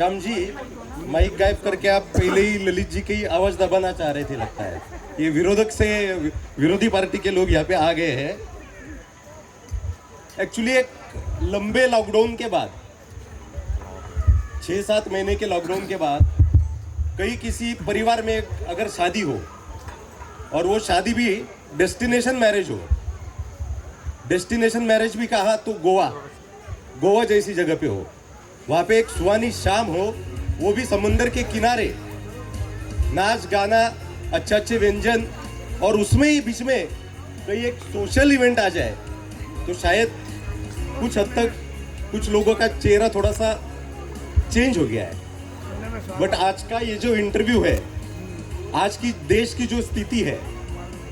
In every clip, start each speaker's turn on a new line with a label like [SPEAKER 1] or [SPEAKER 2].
[SPEAKER 1] Shyam ji, mic गायब करके आप पहले ही ललित जी की आवाज दबाना चाह रहे थे लगता है। ये विरोधी पार्टी के लोग यहाँ पे आ गए हैं। एक्चुअली एक लंबे लॉकडाउन के बाद 6-7 महीने के लॉकडाउन के बाद कहीं किसी परिवार में अगर शादी हो और वो शादी भी डेस्टिनेशन मैरिज भी कहा तो गोवा जैसी जगह पे हो, वहाँ पे एक सुहानी शाम हो, वो भी समुंदर के किनारे, नाच गाना, अच्छे व्यंजन, और उसमें ही बीच में कहीं एक सोशल इवेंट आ जाए तो शायद कुछ हद तक कुछ लोगों का चेहरा थोड़ा सा चेंज हो गया है। बट आज का ये जो इंटरव्यू है, आज की देश की जो स्थिति है,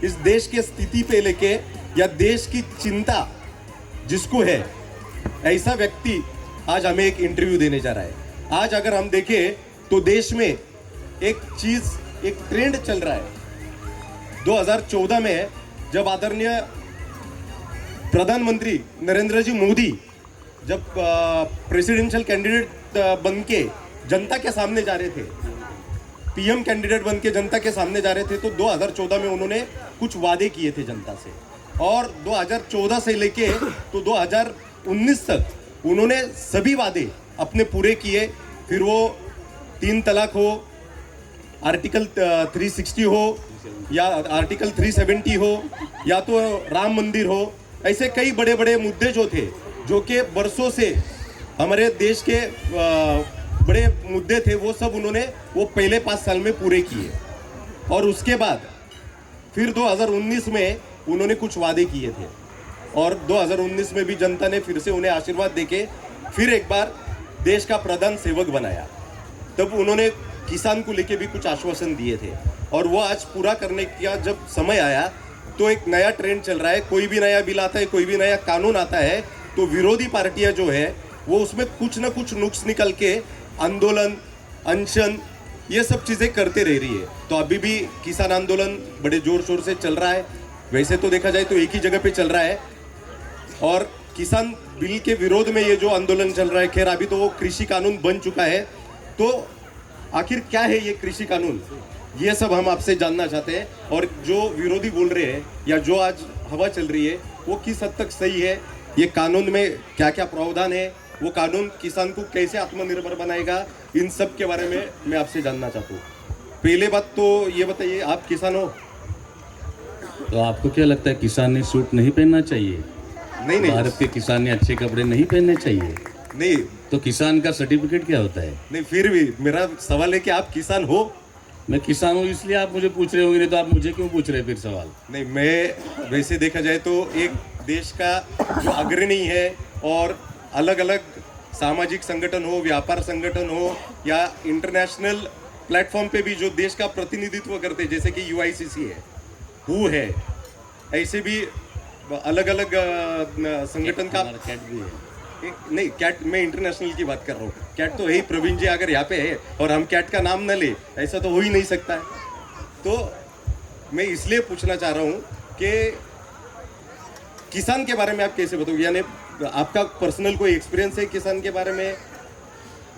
[SPEAKER 1] इस देश के स्थिति पे लेके या देश की चिंता जिसको है, ऐसा व्यक्ति आज हमें एक इंटरव्यू देने जा रहा है। आज अगर हम देखें तो देश में एक ट्रेंड चल रहा है। 2014 में जब आदरणीय प्रधानमंत्री नरेंद्र जी मोदी जब प्रेसिडेंशियल कैंडिडेट बन के जनता के सामने जा रहे थे, पीएम कैंडिडेट बन के जनता के सामने जा रहे थे, तो 2014 में उन्होंने कुछ वादे किए थे जनता से, और 2014 से लेके तो 2019 तक उन्होंने सभी वादे अपने पूरे किए। फिर वो 3 तलाक हो, आर्टिकल 360 हो, या आर्टिकल 370 हो, या तो राम मंदिर हो, ऐसे कई बड़े बड़े मुद्दे जो थे, जो कि बरसों से हमारे देश के बड़े मुद्दे थे, वो सब उन्होंने वो पहले 5 साल में पूरे किए। और उसके बाद फिर 2019 में उन्होंने कुछ वादे किए थे, और 2019 में भी जनता ने फिर से उन्हें आशीर्वाद देके फिर एक बार देश का प्रधान सेवक बनाया। तब उन्होंने किसान को लेके भी कुछ आश्वासन दिए थे, और वो आज पूरा करने का जब समय आया तो एक नया ट्रेंड चल रहा है। कोई भी नया बिल आता है, कोई भी नया कानून आता है, तो विरोधी पार्टियां जो है वो उसमें कुछ ना कुछ नुक्स निकल के आंदोलन, अनशन, ये सब चीज़ें करते रह रही है। तो अभी भी किसान आंदोलन बड़े जोर शोर से चल रहा है। वैसे तो देखा जाए तो एक ही जगह पे चल रहा है, और किसान बिल के विरोध में ये जो आंदोलन चल रहा है, खैर अभी तो वो कृषि कानून बन चुका है। तो आखिर क्या है ये कृषि कानून, ये सब हम आपसे जानना चाहते हैं। और जो विरोधी बोल रहे हैं या जो आज हवा चल रही है, वो किस हद तक सही है, ये कानून में क्या क्या प्रावधान है, वो कानून किसान को कैसे आत्मनिर्भर बनाएगा, इन सब के बारे में मैं आपसे जानना चाहता हूँ। पहले बात तो ये बताइए, आप किसान हो?
[SPEAKER 2] तो आपको क्या लगता है किसान ने सूट नहीं पहनना चाहिए?
[SPEAKER 1] नहीं,
[SPEAKER 2] भारत के किसान ने अच्छे कपड़े नहीं पहनने चाहिए?
[SPEAKER 1] नहीं,
[SPEAKER 2] तो किसान का सर्टिफिकेट क्या होता है?
[SPEAKER 1] नहीं, फिर भी मेरा सवाल है कि आप किसान हो?
[SPEAKER 2] मैं किसान हूँ इसलिए आप मुझे पूछ रहे होंगे, नहीं तो आप मुझे क्यों पूछ रहे फिर सवाल?
[SPEAKER 1] नहीं, मैं वैसे देखा जाए तो एक देश का जो अग्रणी है, और अलग अलग सामाजिक संगठन हो, व्यापार संगठन हो, या इंटरनेशनल प्लेटफॉर्म पे भी जो देश का प्रतिनिधित्व करते हैं, जैसे कि UICC है, हु है, ऐसे भी अलग अलग संगठन का
[SPEAKER 2] कैट भी है।
[SPEAKER 1] नहीं, कैट, मैं इंटरनेशनल की बात कर रहा हूँ। कैट तो है ही, प्रवीण जी अगर यहाँ पे है और हम कैट का नाम न ले, ऐसा तो हो ही नहीं सकता है। तो मैं इसलिए पूछना चाह रहा हूँ कि किसान के बारे में आप कैसे बताओगे, यानी आपका पर्सनल कोई एक्सपीरियंस है किसान के बारे में,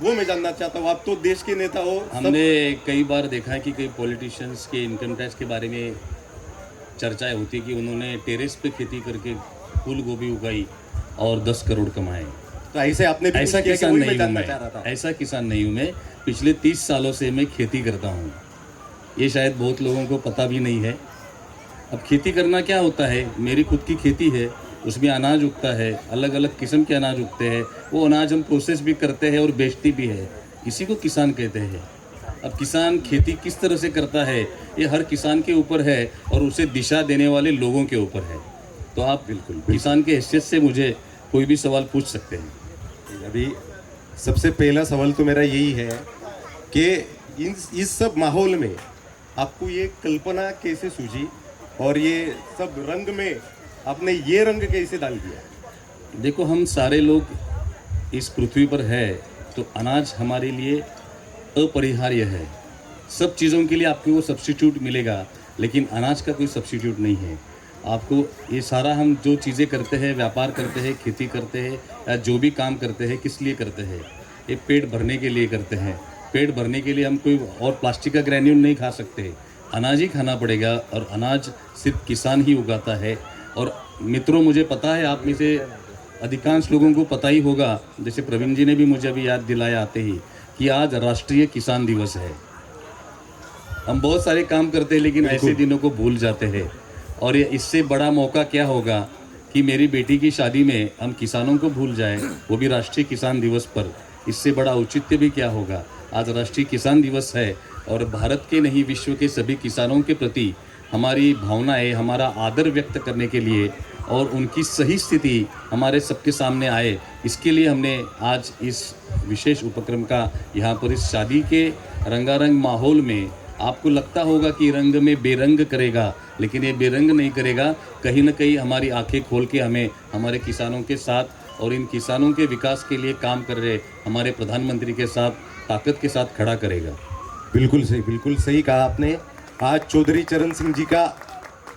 [SPEAKER 1] वो मैं जानना चाहता हूँ। आप तो देश के नेता हो।
[SPEAKER 2] हमने कई बार देखा है कि कई पॉलिटिशियंस के इनकम टैक्स के बारे में चर्चाएं होती है कि उन्होंने टेरेस पे खेती करके फूल गोभी उगाई और 10 करोड़ कमाए।
[SPEAKER 1] तो ऐसे आपने भी
[SPEAKER 2] ऐसा
[SPEAKER 1] किया कि
[SPEAKER 2] किसान
[SPEAKER 1] वही
[SPEAKER 2] नहीं
[SPEAKER 1] मैं
[SPEAKER 2] हूँ
[SPEAKER 1] जानना चाह रहा था।
[SPEAKER 2] ऐसा किसान नहीं हूँ मैं। पिछले 30 सालों से मैं खेती करता हूँ, ये शायद बहुत लोगों को पता भी नहीं है। अब खेती करना क्या होता है, मेरी खुद की खेती है, उसमें अनाज उगता है, अलग अलग किस्म के अनाज उगते हैं, वो अनाज हम प्रोसेस भी करते हैं और बेचती भी है, इसी को किसान कहते हैं। अब किसान खेती किस तरह से करता है, ये हर किसान के ऊपर है और उसे दिशा देने वाले लोगों के ऊपर है। तो आप बिल्कुल किसान के हैसियत से मुझे कोई भी सवाल पूछ सकते हैं।
[SPEAKER 1] अभी सबसे पहला सवाल तो मेरा यही है कि इस सब माहौल में आपको ये कल्पना कैसे सूझी, और ये सब रंग में आपने ये रंग कैसे डाल दिया?
[SPEAKER 2] देखो, हम सारे लोग इस पृथ्वी पर है, तो अनाज हमारे लिए अपरिहार्य है। सब चीज़ों के लिए आपको वो सब्स्टिट्यूट मिलेगा, लेकिन अनाज का कोई सब्स्टिट्यूट नहीं है। आपको ये सारा, हम जो चीज़ें करते हैं, व्यापार करते हैं, खेती करते हैं, या जो भी काम करते हैं, किस लिए करते हैं, ये पेट भरने के लिए करते हैं। पेट भरने के लिए हम कोई और प्लास्टिक का ग्रैन्यूल नहीं खा सकते, अनाज ही खाना पड़ेगा और अनाज सिर्फ किसान ही उगाता है। और मित्रों, मुझे पता है आप में से अधिकांश लोगों को पता ही होगा, जैसे प्रवीण जी ने भी मुझे अभी याद दिलाया आते ही, कि आज राष्ट्रीय किसान दिवस है। हम बहुत सारे काम करते हैं लेकिन ऐसे दिनों को भूल जाते हैं। और ये इससे बड़ा मौका क्या होगा कि मेरी बेटी की शादी में हम किसानों को भूल जाएं, वो भी राष्ट्रीय किसान दिवस पर। इससे बड़ा औचित्य भी क्या होगा। आज राष्ट्रीय किसान दिवस है और भारत के नहीं विश्व के सभी किसानों के प्रति हमारी भावनाएं, हमारा आदर व्यक्त करने के लिए और उनकी सही स्थिति हमारे सबके सामने आए, इसके लिए हमने आज इस विशेष उपक्रम का यहाँ पर इस शादी के रंगारंग माहौल में, आपको लगता होगा कि रंग में बेरंग करेगा, लेकिन ये बेरंग नहीं करेगा। कहीं ना कहीं हमारी आंखें खोल के हमें हमारे किसानों के साथ और इन किसानों के विकास के लिए काम कर रहे हमारे प्रधानमंत्री के साथ ताकत के साथ खड़ा करेगा।
[SPEAKER 1] बिल्कुल सही कहा आपने। आज चौधरी चरण सिंह जी का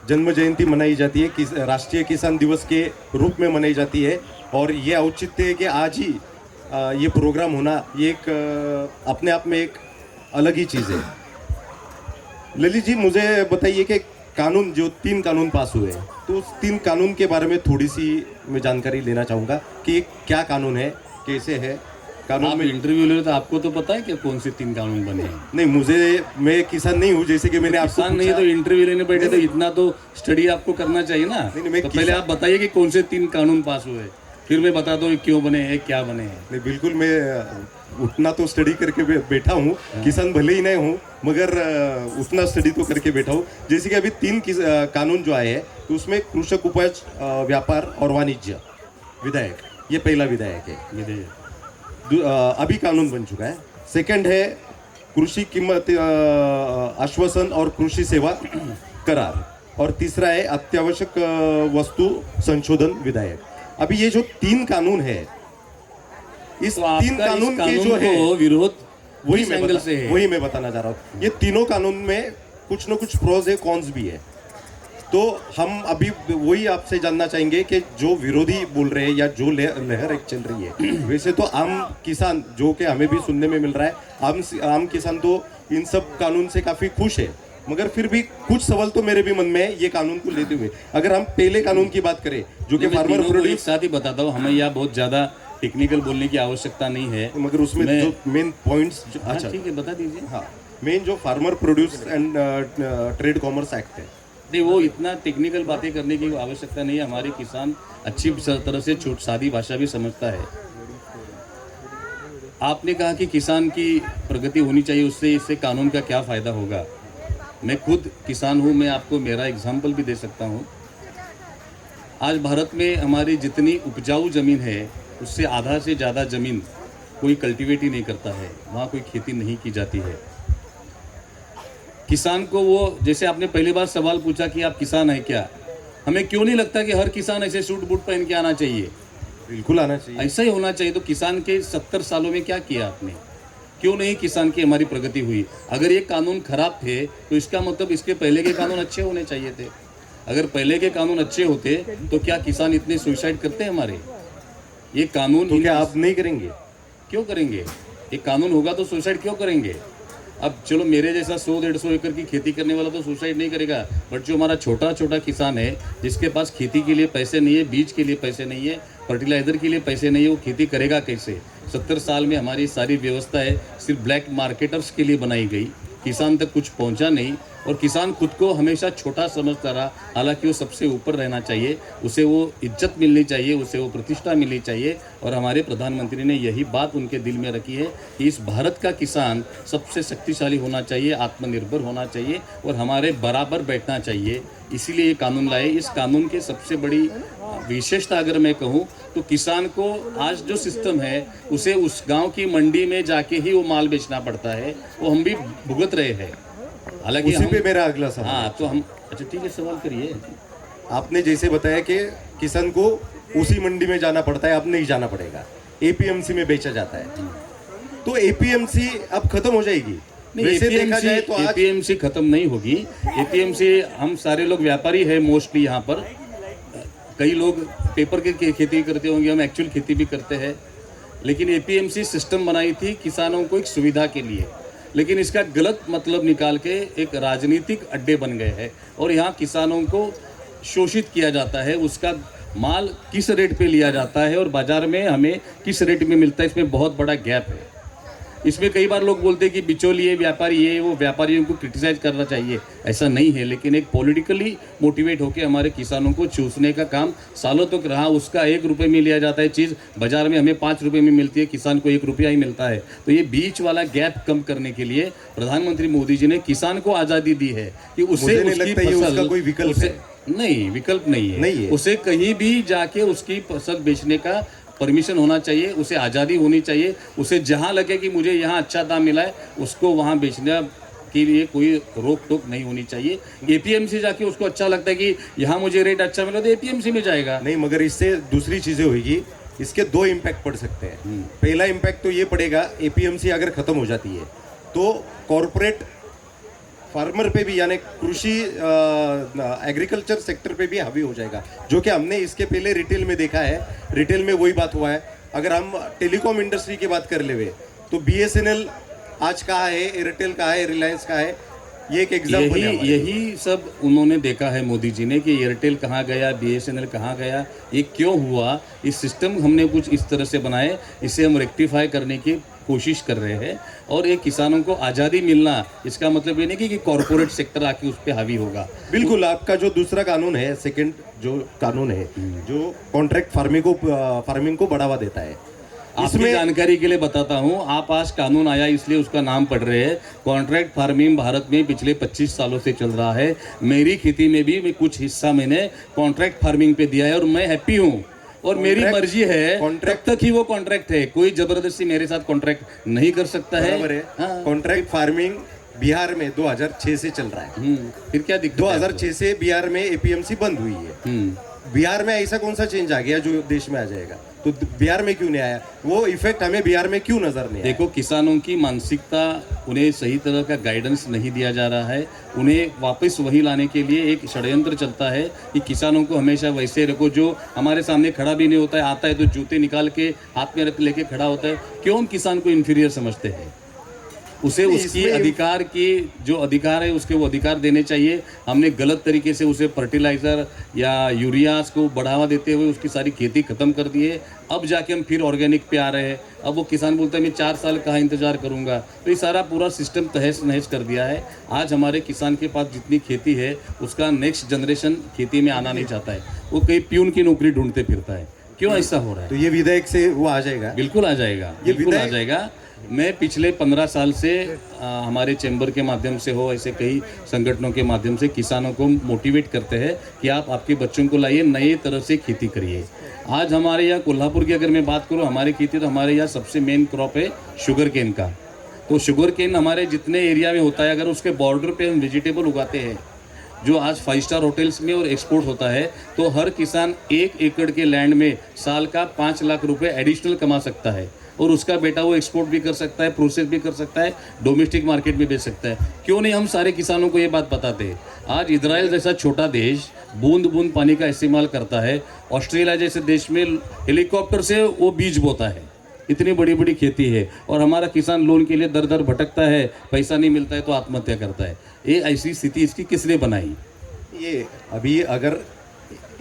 [SPEAKER 1] जन्म जयंती मनाई जाती है, राष्ट्रीय किसान दिवस के रूप में मनाई जाती है। और ये औचित्य है कि आज ही ये प्रोग्राम होना, ये एक अपने आप में एक अलग ही चीज़ है। ललित जी, मुझे बताइए कि कानून, जो 3 कानून पास हुए हैं, तो उस 3 कानून के बारे में थोड़ी सी मैं जानकारी लेना चाहूँगा कि क्या कानून है, कैसे है कानून
[SPEAKER 2] आप
[SPEAKER 1] में।
[SPEAKER 2] इंटरव्यू ले रहे तो आपको तो पता है कि कौन से 3 कानून बने हैं।
[SPEAKER 1] नहीं, मैं किसान नहीं हूँ, जैसे कि मैंने आपको
[SPEAKER 2] किसान नहीं तो इंटरव्यू लेने बैठे तो इतना तो स्टडी आपको करना चाहिए ना।
[SPEAKER 1] मैं
[SPEAKER 2] तो पहले आप बताइए कि कौन से 3 कानून पास हुए, फिर मैं बता दूँ क्यों बने हैं, क्या बने हैं।
[SPEAKER 1] नहीं, बिल्कुल मैं उतना तो स्टडी करके बैठा हूँ। किसान भले ही नहीं हूँ, मगर उतना स्टडी तो करके बैठा हूँ। जैसे कि अभी 3 कानून जो आए हैं, तो उसमें कृषक उपज व्यापार और वाणिज्य विधेयक, ये पहला विधेयक है, अभी कानून बन चुका है। सेकंड है कृषि कीमत आश्वासन और कृषि सेवा करार, और तीसरा है अत्यावश्यक वस्तु संशोधन विधेयक। अभी ये जो 3 कानून है, इस 3 कानून के जो है
[SPEAKER 2] विरोध
[SPEAKER 1] वही
[SPEAKER 2] मैं
[SPEAKER 1] मैं बताना चाह रहा हूँ। ये तीनों कानून में कुछ न कुछ प्रोज है, कॉन्स भी है। तो हम अभी वही आपसे जानना चाहेंगे कि जो विरोधी बोल रहे हैं या जो लहर एक चल रही है, वैसे तो आम किसान, जो कि हमें भी सुनने में मिल रहा है, आम किसान तो इन सब कानून से काफी खुश है, मगर फिर भी कुछ सवाल तो मेरे भी मन में है ये कानून को लेते हुए। अगर हम पहले कानून की बात करें, जो कि फार्मर प्रोड्यूस,
[SPEAKER 2] साथ ही बताता हूँ, हमें यहाँ बहुत ज्यादा टेक्निकल बोलने की आवश्यकता नहीं है,
[SPEAKER 1] मगर उसमें जो मेन पॉइंट्स, अच्छा
[SPEAKER 2] ठीक है बता दीजिए।
[SPEAKER 1] हाँ, मेन जो farmer produce and trade commerce act है,
[SPEAKER 2] नहीं वो इतना टेक्निकल बातें करने की आवश्यकता नहीं है। हमारे किसान अच्छी तरह से सादी भाषा भी समझता है। आपने कहा कि किसान की प्रगति होनी चाहिए, उससे इससे कानून का क्या फ़ायदा होगा। मैं खुद किसान हूँ, मैं आपको मेरा एग्जाम्पल भी दे सकता हूँ। आज भारत में हमारी जितनी उपजाऊ ज़मीन है, उससे आधा से ज़्यादा ज़मीन कोई कल्टीवेट ही नहीं करता है, वहाँ कोई खेती नहीं की जाती है। किसान को वो, जैसे आपने पहली बार सवाल पूछा कि आप किसान हैं क्या, हमें क्यों नहीं लगता कि हर किसान ऐसे सूट बूट पहन के आना चाहिए।
[SPEAKER 1] बिल्कुल आना चाहिए,
[SPEAKER 2] ऐसा ही होना चाहिए। तो किसान के 70 सालों में क्या किया आपने, क्यों नहीं किसान की हमारी प्रगति हुई। अगर ये कानून खराब थे तो इसका मतलब इसके पहले के कानून अच्छे होने चाहिए थे। अगर पहले के कानून अच्छे होते तो क्या किसान इतने सुसाइड करते हैं हमारे। ये कानून
[SPEAKER 1] तो क्या आप नहीं करेंगे?
[SPEAKER 2] क्यों करेंगे, ये कानून होगा तो सुसाइड क्यों करेंगे। अब चलो मेरे जैसा 100-150 एकड़ की खेती करने वाला तो सुसाइड नहीं करेगा, बट जो हमारा छोटा छोटा किसान है, जिसके पास खेती के लिए पैसे नहीं है, बीज के लिए पैसे नहीं है, फर्टिलाइज़र के लिए पैसे नहीं है, वो खेती करेगा कैसे। 70 साल में हमारी सारी व्यवस्था है सिर्फ ब्लैक मार्केटर्स के लिए बनाई गई, किसान तक कुछ पहुंचा नहीं। और किसान खुद को हमेशा छोटा समझता रहा, हालांकि वो सबसे ऊपर रहना चाहिए, उसे वो इज्जत मिलनी चाहिए, उसे वो प्रतिष्ठा मिलनी चाहिए। और हमारे प्रधानमंत्री ने यही बात उनके दिल में रखी है कि इस भारत का किसान सबसे शक्तिशाली होना चाहिए, आत्मनिर्भर होना चाहिए और हमारे बराबर बैठना चाहिए। इसीलिए ये कानून लाए। इस कानून की सबसे बड़ी विशेषता अगर मैं कहूँ तो किसान को आज जो सिस्टम है उसे उस गांव की मंडी में जाके ही वो माल बेचना पड़ता है, वो हम भी भुगत रहे हैं। हालांकि
[SPEAKER 1] उसी पे मेरा अगला सवाल।
[SPEAKER 2] हाँ तो हम, अच्छा ठीक है सवाल करिए।
[SPEAKER 1] आपने जैसे बताया कि किसान को उसी मंडी में जाना पड़ता है, अब नहीं जाना पड़ेगा, एपीएमसी में बेचा जाता है। तो एपीएमसी अब खत्म हो जाएगी। वैसे देखा जाए तो आज
[SPEAKER 2] एपीएमसी खत्म नहीं होगी। एपीएमसी, हम सारे लोग व्यापारी है मोस्टली यहाँ पर, कई लोग पेपर की खेती करते होंगे, हम एक्चुअल खेती भी करते हैं। लेकिन एपीएमसी सिस्टम बनाई थी किसानों को एक सुविधा के लिए, लेकिन इसका गलत मतलब निकाल के एक राजनीतिक अड्डे बन गए हैं और यहाँ किसानों को शोषित किया जाता है। उसका माल किस रेट पे लिया जाता है और बाज़ार में हमें किस रेट में मिलता है, इसमें बहुत बड़ा गैप है। इसमें कई बार लोग बोलते हैं कि बिचौलिए व्यापारी ये वो, व्यापारियों को क्रिटिसाइज करना चाहिए, ऐसा नहीं है। लेकिन एक पॉलिटिकली मोटिवेट होकर हमारे किसानों को चूसने का काम सालों तक रहा। उसका 1 रुपये में लिया जाता है चीज़, बाजार में हमें 5 रुपये में मिलती है, किसान को 1 रुपया ही मिलता है। तो ये बीच वाला गैप कम करने के लिए प्रधानमंत्री मोदी जी ने किसान को आज़ादी दी है कि उससे
[SPEAKER 1] मुझे नहीं
[SPEAKER 2] उसकी
[SPEAKER 1] लगता ये
[SPEAKER 2] फसल
[SPEAKER 1] उसका कोई विकल्प है।
[SPEAKER 2] नहीं, विकल्प नहीं है,
[SPEAKER 1] नहीं है।
[SPEAKER 2] उसे कहीं भी जाके उसकी फसल बेचने का परमिशन होना चाहिए, उसे आज़ादी होनी चाहिए। उसे जहाँ लगे कि मुझे यहाँ अच्छा दाम मिला है उसको वहाँ बेचने के लिए कोई रोक टोक नहीं होनी चाहिए। एपीएमसी जाके उसको अच्छा लगता है कि यहाँ मुझे रेट अच्छा मिला तो एपीएमसी में जाएगा।
[SPEAKER 1] नहीं, मगर इससे दूसरी चीजें होगी। इसके 2 इम्पैक्ट पड़ सकते हैं। पहला इम्पैक्ट तो ये पड़ेगा, एपीएमसी अगर खत्म हो जाती है तो कॉरपोरेट फार्मर पे भी, यानी कृषि एग्रीकल्चर सेक्टर पे भी हावी हो जाएगा, जो कि हमने इसके पहले रिटेल में देखा है। रिटेल में वही बात हुआ है। अगर हम टेलीकॉम इंडस्ट्री की बात कर ले तो बीएसएनएल आज कहाँ है, एयरटेल कहाँ है, रिलायंस कहाँ है, ये एक एग्जाम्पल है।
[SPEAKER 2] यही सब उन्होंने देखा है मोदी जी ने कि एयरटेल कहाँ गया, बीएसएनएल कहाँ गया, ये क्यों हुआ। इस सिस्टम हमने कुछ इस तरह से बनाए, इसे हम रेक्टिफाई करने की कोशिश कर रहे हैं। और एक किसानों को आज़ादी मिलना, इसका मतलब ये नहीं कि कॉरपोरेट सेक्टर आके उस पर हावी होगा।
[SPEAKER 1] बिल्कुल। आपका जो दूसरा कानून है, सेकंड जो कानून है, जो कॉन्ट्रैक्ट फार्मिंग को बढ़ावा देता है,
[SPEAKER 2] आपकी जानकारी के लिए बताता हूं, आप आज कानून आया इसलिए उसका नाम पढ़ रहे हैं। कॉन्ट्रैक्ट फार्मिंग भारत में पिछले 25 सालों से चल रहा है। मेरी खेती में भी कुछ हिस्सा मैंने कॉन्ट्रैक्ट फार्मिंग पे दिया है और मैं हैप्पी हूं और मेरी मर्जी है, तब तक ही वो कॉन्ट्रैक्ट है। कोई जबरदस्ती मेरे साथ कॉन्ट्रैक्ट नहीं कर सकता है।
[SPEAKER 1] कॉन्ट्रैक्ट फार्मिंग बिहार में 2006 से चल रहा है।
[SPEAKER 2] फिर क्या दिक्कत?
[SPEAKER 1] 2006 से बिहार में एपीएमसी बंद हुई है। बिहार में ऐसा कौन सा चेंज आ गया जो देश में आ जाएगा? तो बिहार में क्यों नहीं आया? वो इफेक्ट हमें बिहार में क्यों नजर नहीं आया?
[SPEAKER 2] देखो, किसानों की मानसिकता, उन्हें सही तरह का गाइडेंस नहीं दिया जा रहा है। उन्हें वापस वही लाने के लिए एक षड्यंत्र चलता है कि किसानों को हमेशा वैसे रखो। जो हमारे सामने खड़ा भी नहीं होता है, आता है तो जूते निकाल के हाथ में लेके खड़ा होता है। क्यों हम किसान को इन्फीरियर समझते हैं? उसे उसकी अधिकार की जो अधिकार है उसके वो अधिकार देने चाहिए। हमने गलत तरीके से उसे फर्टिलाइज़र या यूरियाज को बढ़ावा देते हुए उसकी सारी खेती ख़त्म कर दी है। अब जाके हम फिर ऑर्गेनिक पे आ रहे हैं। अब वो किसान बोलता है मैं 4 साल कहाँ इंतज़ार करूँगा। तो ये सारा पूरा सिस्टम तहस नहस कर दिया है। आज हमारे किसान के पास जितनी खेती है उसका नेक्स्ट जनरेशन खेती में आना नहीं चाहता है। वो कहीं प्यून की नौकरी ढूंढते फिरता है। क्यों ऐसा हो रहा है?
[SPEAKER 1] तो ये विधेयक से वो आ जाएगा?
[SPEAKER 2] बिल्कुल आ जाएगा, बिल्कुल आ जाएगा। मैं पिछले 15 साल से हमारे चैम्बर के माध्यम से हो, ऐसे कई संगठनों के माध्यम से किसानों को मोटिवेट करते हैं कि आप आपके बच्चों को लाइए, नए तरह से खेती करिए। आज हमारे यहाँ कोल्हापुर की अगर मैं बात करूँ, हमारी खेती तो हमारे यहाँ सबसे मेन क्रॉप है शुगर केन का। तो शुगर केन हमारे जितने एरिया में होता है, अगर उसके बॉर्डर पे हम वेजिटेबल उगाते हैं जो आज 5 स्टार होटल्स में और एक्सपोर्ट होता है, तो हर किसान 1 एकड़ के लैंड में साल का 5 लाख रुपए एडिशनल कमा सकता है। और उसका बेटा वो एक्सपोर्ट भी कर सकता है, प्रोसेस भी कर सकता है, डोमेस्टिक मार्केट में बेच सकता है। क्यों नहीं हम सारे किसानों को ये बात बताते हैं? आज इजराइल जैसा छोटा देश बूंद बूंद पानी का इस्तेमाल करता है। ऑस्ट्रेलिया जैसे देश में हेलीकॉप्टर से वो बीज बोता है। इतनी बड़ी बड़ी खेती है और हमारा किसान लोन के लिए दर दर भटकता है, पैसा नहीं मिलता है तो आत्महत्या करता है। ये ऐसी स्थिति इसकी किसने बनाई?
[SPEAKER 1] ये अभी अगर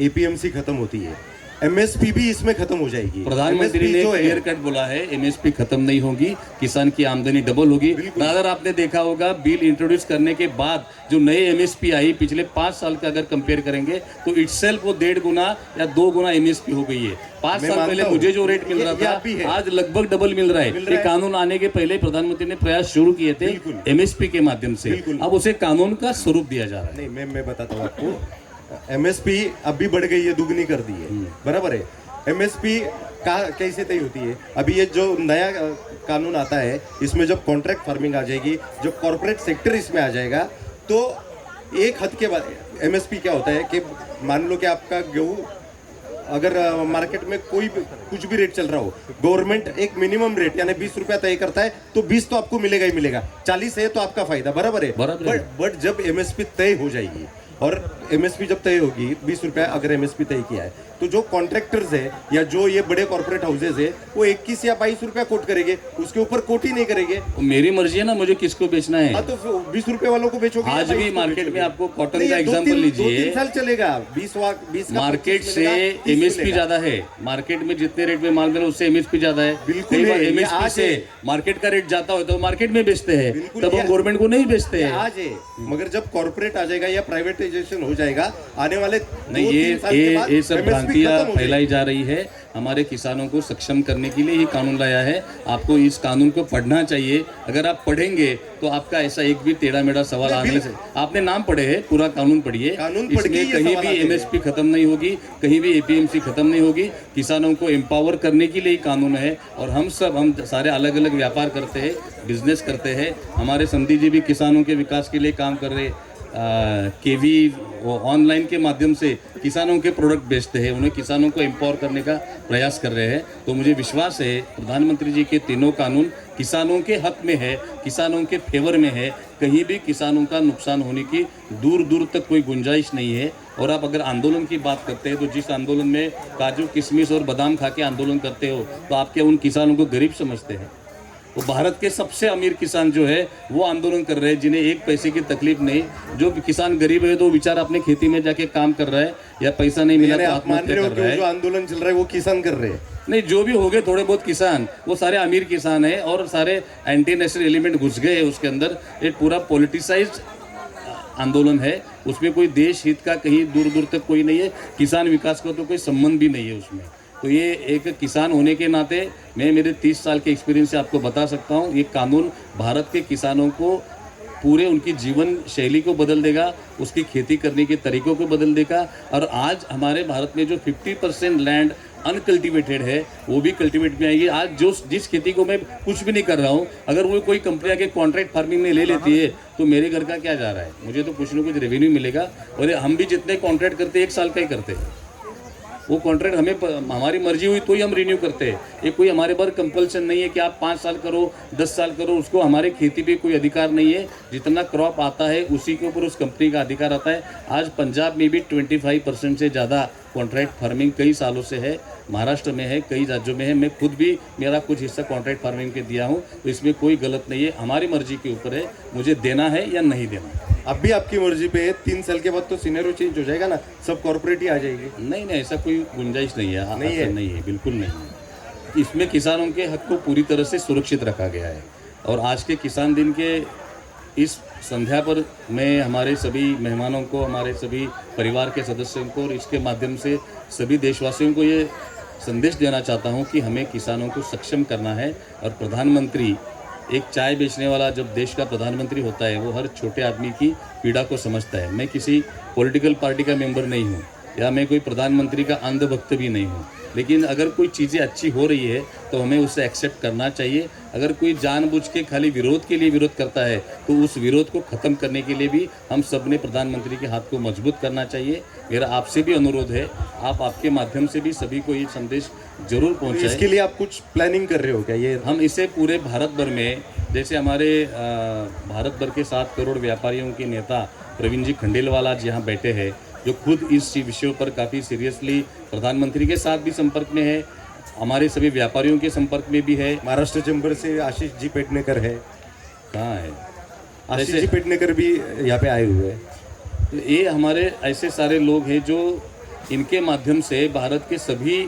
[SPEAKER 1] एपीएमसी खत्म होती है, एमएसपी भी इसमें खत्म हो जाएगी।
[SPEAKER 2] प्रधानमंत्री ने क्लियर कट बोला है एमएसपी खत्म नहीं होगी, किसान की आमदनी डबल होगी। अगर आपने देखा होगा बिल इंट्रोड्यूस करने के बाद जो नए एमएसपी आई पिछले 5 साल का अगर कंपेयर करेंगे तो इटसेल्फ वो 1.5 गुना या 2 गुना एमएसपी हो गई है। 5 साल पहले मुझे जो रेट मिल रहा था आज लगभग डबल मिल रहा है। ये कानून आने के पहले प्रधानमंत्री ने प्रयास शुरू किए थे एमएसपी के माध्यम से। अब उसे कानून का स्वरूप दिया जा रहा है।
[SPEAKER 1] नहीं, मैं बताता हूँ आपको, एमएसपी अब भी बढ़ गई है, दुगनी कर दी है। बराबर है। एमएसपी कैसे तय होती है? अभी ये जो नया कानून आता है इसमें जब कॉन्ट्रैक्ट फार्मिंग आ जाएगी, जब कॉर्पोरेट सेक्टर इसमें आ जाएगा, तो एक हद के बाद एमएसपी क्या होता है कि मान लो कि आपका गेहूँ अगर मार्केट में कुछ भी रेट चल रहा हो, गवर्नमेंट एक मिनिमम रेट यानी 20 रुपया तय करता है, तो 20 तो आपको मिलेगा ही मिलेगा। 40 है तो आपका फायदा। बराबर है। बट जब एमएसपी तय हो जाएगी और एमएसपी जब तय होगी, 20 रुपया अगर एमएसपी तय किया है, तो जो कॉन्ट्रैक्टर्स है या जो ये बड़े कॉर्पोरेट हाउसेज है वो 21 या 22 रुपया कोट करेंगे, उसके ऊपर कोट ही नहीं करेंगे।
[SPEAKER 2] तो मेरी मर्जी है ना मुझे किसको बेचना है।
[SPEAKER 1] हाँ, तो 20 रुपए वालों को बेचोगे।
[SPEAKER 2] आज भी मार्केट में आपको कॉटन का एग्जांपल लीजिए,
[SPEAKER 1] 2-3 साल चलेगा। 20 का
[SPEAKER 2] मार्केट से एमएसपी ज्यादा है। मार्केट में जितने रेट में माल मिला उससे एमएसपी ज्यादा है।
[SPEAKER 1] बिल्कुल
[SPEAKER 2] कई बार
[SPEAKER 1] है, ये
[SPEAKER 2] एमएसपी
[SPEAKER 1] आज
[SPEAKER 2] से
[SPEAKER 1] है।
[SPEAKER 2] मार्केट का रेट जाता हो तो मार्केट में बेचते हैं,
[SPEAKER 1] बिल्कुल
[SPEAKER 2] तब हम
[SPEAKER 1] ये-
[SPEAKER 2] गवर्नमेंट को नहीं बेचते हैं।
[SPEAKER 1] आज है, मगर जब कॉर्पोरेट आ जाएगा या प्राइवेटाइजेशन हो जाएगा आने वाले
[SPEAKER 2] नहीं,
[SPEAKER 1] 2-3 साल के बाद
[SPEAKER 2] ये सब
[SPEAKER 1] MSP
[SPEAKER 2] भ्रांतियां
[SPEAKER 1] खत्म हो
[SPEAKER 2] फैलाई जा रही है। हमारे किसानों को सक्षम करने के लिए ये कानून लाया है। आपको इस कानून को पढ़ना चाहिए। अगर आप पढ़ेंगे तो आपका ऐसा एक भी टेढ़ा मेढ़ा सवाल
[SPEAKER 1] नहीं,
[SPEAKER 2] आगे से आपने नाम पढ़े हैं, पूरा कानून पढ़िए।
[SPEAKER 1] कानून पढ़ के
[SPEAKER 2] इसमें
[SPEAKER 1] ये
[SPEAKER 2] कहीं
[SPEAKER 1] सवाल
[SPEAKER 2] भी
[SPEAKER 1] आते हैं।
[SPEAKER 2] एमएसपी खत्म नहीं होगी, कहीं भी एपीएमसी खत्म नहीं होगी। किसानों को एम्पावर करने के लिए ही कानून है। और हम सारे अलग अलग व्यापार करते हैं, बिजनेस करते हैं। हमारे समधी जी भी किसानों के विकास के लिए काम कर रहे हैं। केवी ऑनलाइन के माध्यम से किसानों के प्रोडक्ट बेचते हैं, उन्हें किसानों को एम्पावर करने का प्रयास कर रहे हैं। तो मुझे विश्वास है प्रधानमंत्री जी के तीनों कानून किसानों के हक में है, किसानों के फेवर में है। कहीं भी किसानों का नुकसान होने की दूर दूर तक कोई गुंजाइश नहीं है। और आप अगर आंदोलन की बात करते हैं तो जिस आंदोलन में काजू किशमिश और बादाम खा के आंदोलन करते हो तो आप क्या उन किसानों को गरीब समझते हैं? वो भारत के सबसे अमीर किसान जो है वो आंदोलन कर रहे हैं, जिन्हें एक पैसे की तकलीफ नहीं। जो किसान गरीब है तो बेचारा अपने खेती में जाके काम कर रहा है या पैसा नहीं मिला तो
[SPEAKER 1] आप मान
[SPEAKER 2] आत्महत्या
[SPEAKER 1] रहे हो
[SPEAKER 2] कर
[SPEAKER 1] कि
[SPEAKER 2] रहा
[SPEAKER 1] वो जो
[SPEAKER 2] है।
[SPEAKER 1] आंदोलन चल रहा है वो किसान कर रहे हैं।
[SPEAKER 2] नहीं, जो भी हो गए थोड़े बहुत किसान, वो सारे अमीर किसान हैं और सारे एंटी नेशनल एलिमेंट घुस गए हैं उसके अंदर। एक पूरा पॉलिटिसाइज्ड आंदोलन है, उसमें कोई देश हित का कहीं दूर दूर तक कोई नहीं है। किसान विकास का तो कोई संबंध भी नहीं है उसमें। तो ये एक किसान होने के नाते मैं मेरे 30 साल के एक्सपीरियंस से आपको बता सकता हूँ, ये कानून भारत के किसानों को पूरे उनकी जीवन शैली को बदल देगा, उसकी खेती करने के तरीकों को बदल देगा। और आज हमारे भारत में जो 50% लैंड अनकल्टिवेटेड है वो भी कल्टिवेट में आएगी। आज जिस खेती को मैं कुछ भी नहीं कर रहा हूँ, अगर वो कोई कंपनी आके कॉन्ट्रैक्ट फार्मिंग में ले लेती है तो मेरे घर का क्या जा रहा है? मुझे तो कुछ ना कुछ रेवेन्यू मिलेगा। और हम भी जितने कॉन्ट्रैक्ट करते हैं 1 साल का ही करते हैं। वो कॉन्ट्रैक्ट हमारी मर्जी हुई तो ही हम रिन्यू करते हैं। ये कोई हमारे पर कंपल्सन नहीं है कि आप 5 साल करो, 10 साल करो। उसको हमारे खेती पे कोई अधिकार नहीं है। जितना क्रॉप आता है उसी के ऊपर उस कंपनी का अधिकार आता है। आज पंजाब में भी 25% से ज़्यादा कॉन्ट्रैक्ट फार्मिंग कई सालों से है, महाराष्ट्र में है, कई राज्यों में है। मैं खुद भी मेरा कुछ हिस्सा कॉन्ट्रैक्ट फार्मिंग के दिया हूँ, तो इसमें कोई गलत नहीं है। हमारी मर्जी के ऊपर है मुझे देना है या नहीं देना।
[SPEAKER 1] अब भी आपकी मर्जी पे है। 3 साल के बाद तो सिनेरियो चेंज हो जाएगा ना, सब कॉर्पोरेट ही आ जाएगी।
[SPEAKER 2] नहीं, ऐसा कोई गुंजाइश नहीं है।
[SPEAKER 1] नहीं
[SPEAKER 2] ऐसा
[SPEAKER 1] है।
[SPEAKER 2] नहीं है, बिल्कुल नहीं है। इसमें किसानों के हक को पूरी तरह से सुरक्षित रखा गया है। और आज के किसान दिन के इस संध्या पर मैं हमारे सभी मेहमानों को, हमारे सभी परिवार के सदस्यों को और इसके माध्यम से सभी देशवासियों को ये संदेश देना चाहता हूँ कि हमें किसानों को सक्षम करना है। और प्रधानमंत्री, एक चाय बेचने वाला जब देश का प्रधानमंत्री होता है वो हर छोटे आदमी की पीड़ा को समझता है। मैं किसी पॉलिटिकल पार्टी का मेंबर नहीं हूँ या मैं कोई प्रधानमंत्री का अंधभक्त भी नहीं हूँ, लेकिन अगर कोई चीज़ें अच्छी हो रही है तो हमें उसे एक्सेप्ट करना चाहिए। अगर कोई जानबूझ के खाली विरोध के लिए विरोध करता है तो उस विरोध को ख़त्म करने के लिए भी हम सब ने प्रधानमंत्री के हाथ को मजबूत करना चाहिए। मेरा आपसे भी अनुरोध है, आप आपके माध्यम से भी सभी को ये संदेश जरूर पहुँचाएं।
[SPEAKER 1] इसके लिए आप कुछ प्लानिंग कर रहे हो क्या? ये
[SPEAKER 2] हम इसे पूरे भारत भर में, जैसे हमारे भारत भर के 7 करोड़ व्यापारियों के नेता प्रवीण जी खंडेलवाल आज यहाँ बैठे हैं, जो खुद इस विषयों पर काफ़ी सीरियसली प्रधानमंत्री के साथ भी संपर्क में है, हमारे सभी व्यापारियों के संपर्क में भी है।
[SPEAKER 1] महाराष्ट्र चैम्बर से आशीष जी पेडनेकर है।
[SPEAKER 2] कहाँ है?
[SPEAKER 1] आशीष जी पेडनेकर भी यहाँ पे आए हुए हैं।
[SPEAKER 2] तो ये हमारे ऐसे सारे लोग हैं जो इनके माध्यम से भारत के सभी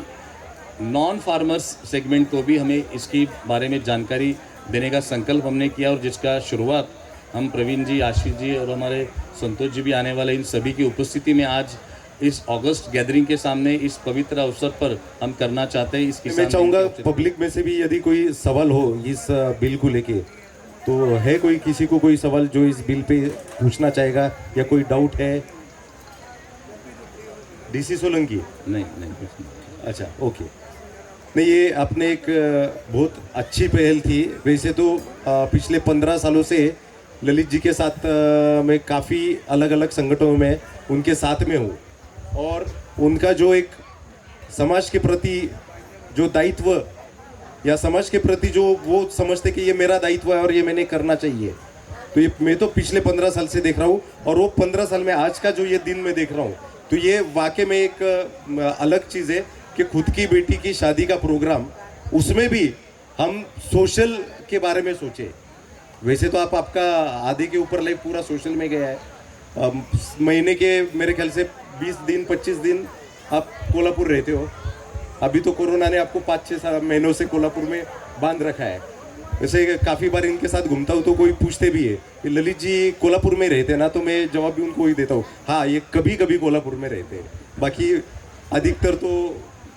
[SPEAKER 2] नॉन फार्मर्स सेगमेंट को भी हमें इसकी बारे में जानकारी देने का संकल्प हमने किया। और जिसका शुरुआत हम प्रवीण जी, आशीष जी और हमारे संतोष जी भी आने वाले, इन सभी की उपस्थिति में आज इस अगस्त गैदरिंग के सामने इस पवित्र अवसर पर हम करना चाहते हैं। इस
[SPEAKER 1] मैं चाहूँगा पब्लिक में से भी यदि कोई सवाल हो इस बिल को लेके, तो है कोई किसी को कोई सवाल जो इस बिल पे पूछना चाहेगा या कोई डाउट है? डीसी सोलंकी?
[SPEAKER 2] नहीं कुछ नहीं।
[SPEAKER 1] अच्छा, ओके। नहीं, ये आपने एक बहुत अच्छी पहल थी। वैसे तो पिछले 15 सालों से ललित जी के साथ मैं काफ़ी अलग अलग संगठनों में उनके साथ में हूँ, और उनका जो एक समाज के प्रति जो दायित्व या समाज के प्रति जो वो समझते कि ये मेरा दायित्व है और ये मैंने करना चाहिए, तो ये मैं तो पिछले 15 साल से देख रहा हूँ। और वो 15 साल में आज का जो ये दिन मैं देख रहा हूँ, तो तो ये वाकई में एक अलग चीज़ है कि खुद की बेटी की शादी का प्रोग्राम, उसमें भी हम सोशल के बारे में सोचे। वैसे तो आपका आधे के ऊपर लाइफ पूरा सोशल में गया है। महीने के मेरे ख्याल से 20 दिन 25 दिन आप कोल्हापुर रहते हो। अभी तो कोरोना ने आपको 5-6 महीनों से कोल्हापुर में बांध रखा है। वैसे काफ़ी बार इनके साथ घूमता हूँ तो कोई पूछते भी है कि ललित जी कोल्हापुर में रहते हैं ना, तो मैं जवाब भी उनको ही देता हूँ, हाँ ये कभी कभी कोल्हापुर में रहते हैं, बाकी अधिकतर तो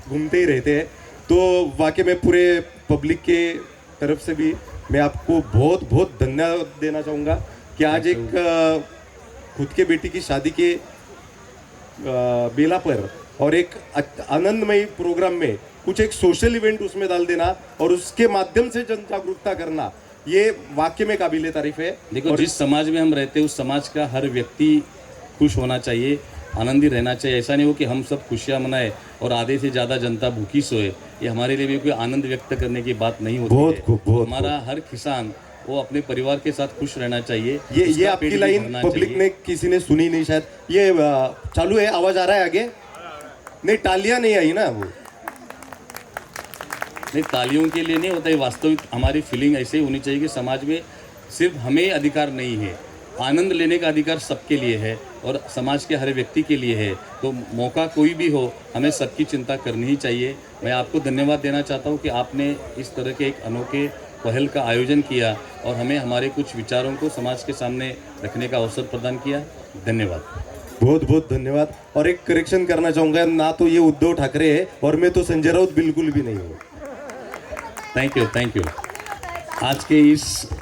[SPEAKER 1] घूमते ही रहते हैं। तो वाकई में पूरे पब्लिक के तरफ से भी मैं आपको बहुत बहुत धन्यवाद देना चाहूँगा कि आज एक खुद के बेटी की शादी के बेला पर और एक आनंदमय प्रोग्राम में कुछ एक सोशल इवेंट उसमें डाल देना और उसके माध्यम से जन जागरूकता करना, ये वाकई में काबिले तारीफ है।
[SPEAKER 2] देखो, जिस समाज में हम रहते हैं उस समाज का हर व्यक्ति खुश होना चाहिए, आनंदी रहना चाहिए। ऐसा नहीं हो कि हम सब खुशियाँ मनाएं और आधे से ज़्यादा जनता भूखी सोए। ये हमारे लिए भी कोई आनंद व्यक्त करने की बात नहीं होती
[SPEAKER 1] बहुत
[SPEAKER 2] है।
[SPEAKER 1] खूब, बहुत
[SPEAKER 2] हमारा हर किसान वो अपने परिवार के साथ खुश रहना चाहिए।
[SPEAKER 1] ये
[SPEAKER 2] उसका
[SPEAKER 1] आपकी
[SPEAKER 2] पेट भी
[SPEAKER 1] लाइन
[SPEAKER 2] भरना
[SPEAKER 1] पब्लिक
[SPEAKER 2] चाहिए।
[SPEAKER 1] ने किसी ने सुनी नहीं शायद। ये चालू है, आवाज आ रहा है आगे? नहीं, तालियां नहीं आई ना वो।
[SPEAKER 2] नहीं, तालियों के लिए नहीं होता है, वास्तविक हमारी फीलिंग ऐसे ही होनी चाहिए कि समाज में सिर्फ हमें अधिकार नहीं है, आनंद लेने का अधिकार सबके लिए है और समाज के हर व्यक्ति के लिए है। तो मौका कोई भी हो, हमें सबकी चिंता करनी ही चाहिए। मैं आपको धन्यवाद देना चाहता हूं कि आपने इस तरह के एक अनोखे पहल का आयोजन किया और हमें हमारे कुछ विचारों को समाज के सामने रखने का अवसर प्रदान किया। धन्यवाद,
[SPEAKER 1] बहुत बहुत धन्यवाद। और एक करेक्शन करना चाहूंगा, ना तो ये उद्धव ठाकरे है और मैं तो संजय राउत बिल्कुल भी नहीं हूँ।
[SPEAKER 2] Thank you. आज के इस